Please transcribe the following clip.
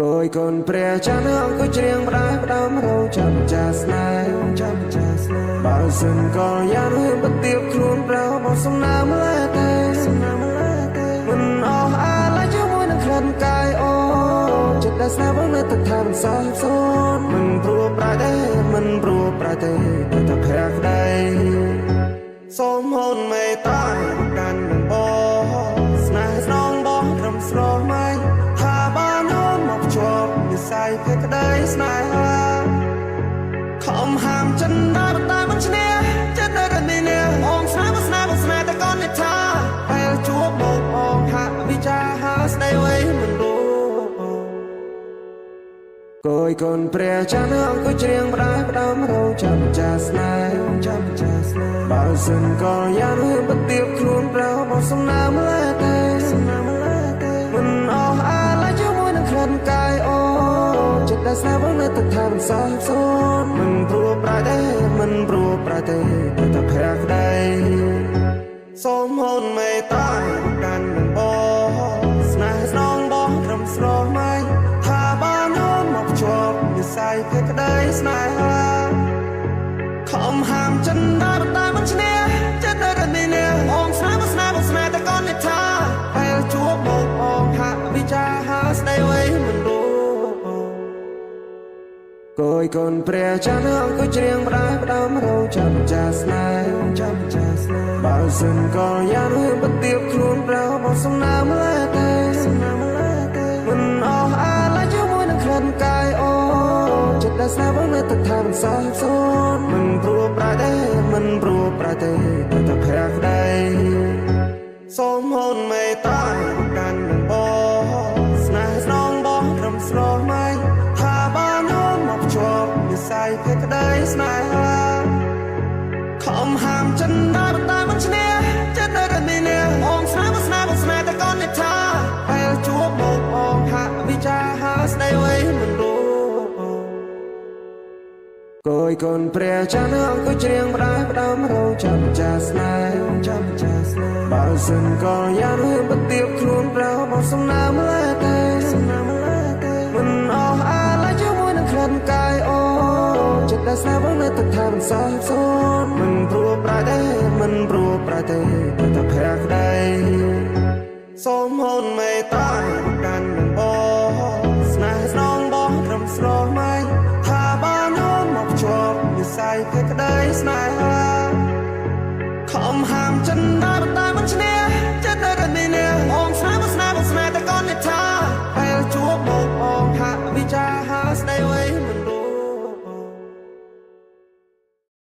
គួយកូនព្រះចានអង្គុយច្រៀងផ្ដាយផ្ដាំរោចាំចាស្នេហ៍បើសិនក៏យ៉ាងហ៊ានបទៀបខ្លួនប្រោបសំណាមលែតែមិនអស់អាឡ័យជាមួយនឹងក្លិនកាយអូចិត្តដែលស្នេហ៍បងនៅទឹកថាមិនសោះសូនមិនព្រោះប្រែទេមិនព្រោះប្រែទេតែភ័ក្រក្ដីសូមហូនមេត្តាកាន់នឹងបងស្នេហ៍ស្នងបងត្រឹមស្រមៃថាបានអូនមកជាប់និស័យភ័ក្រក្ដីស្នេហាខំហាមចិនដែរតែមិនឈ្នះចិត្តនៅតែមានបងស្នេហ៍តែកូននេះថាពេលជួបមកបងហាក់វិចារហាស្ដីអ្វីមិនรู้គួយកូនព្រះចានអង្គុយច្រៀងផ្ដាយផ្ដាំរោចាំចាស្នេហ៍បើសិនក៏យ៉ាងហ៊ានបទៀបខ្លួនប្រោបសំណាមលែតែមិនអស់អាឡ័យជាមួយនឹងក្លិនកាយអូចិត្តដែលស្នេហ៍បងនៅទឹកថាមិនសោះសូនមិនព្រោះប្រែទេមិនព្រោះប្រែទេតែភ័ក្រក្ដីសូមហូនមេត្តាកាន់នឹងបងស្នេហ៍ស្នងបងត្រឹមស្រមៃថាបានអូនមកជាប់និស័យភ័ក្រក្ដីស្នេហាខំហាមចិនដែរតែមិនឈ្នះចិត្តនៅតែមានបងស្នេហ៍តែកូននេះថាពេលជួបមកបងហាក់វិចារហាស្ដីអ្វីមិនรู้គួយកូនព្រះចានអង្គុយច្រៀងផ្ដាយផ្ដាំរោចាំចាស្នេហ៍បើសិនក៏យ៉ាងហ៊ានបទៀបខ្លួនប្រោបសំណាមលែតែមិនអស់អាឡ័យជាមួយនឹងក្លិនកាយអូចិត្តដែលស្នេហ៍បងនៅទឹកថាមិនសោះសូនមិនព្រោះប្រែទេមិនព្រោះប្រែទេតែភ័ក្រក្ដីសូមហូនមេត្តាកាន់នឹងបងស្នេហ៍ស្នងបងត្រឹមស្រមៃថាបានអូនមកជាប់និស័យភ័ក្រក្ដីស្នេហាខំហាមចិនដែរតែមិនឈ្នះចិត្តនៅតែមានបងស្នេហ៍តែកូននេះថាពេលជួបមកបងហាក់វិចារហាស្ដីអ្វីមិនรู้គួយកូនព្រះចានអង្គុយច្រៀងផ្ដាយផ្ដាំរោចាំចាស្នេហ៍បើសិនក៏យ៉ាងហ៊ានបទៀបខ្លួនប្រោបសំណាមលែតែមិនអស់អាឡ័យជាមួយនឹងក្លិនកាយអូចិត្តដែលស្នេហ៍បងនៅទឹកថាមិនសោះសូនមិនព្រោះប្រែទេមិនព្រោះប្រែទេតែភ័ក្រក្ដីសូមហូនមេត្តាកាន់នឹងបងស្នេហ៍ស្នងបងត្រឹមស្រមៃថាបានអូនមកជាប់និស័យភ័ក្រក្ដីស្នេហាខំហាមចិនដែរតែមិនឈ្នះចិត្តនៅតែមានបងស្នេហ៍តែកូននេះថាពេលជួបមកបងហាក់វិចារហាស្ដី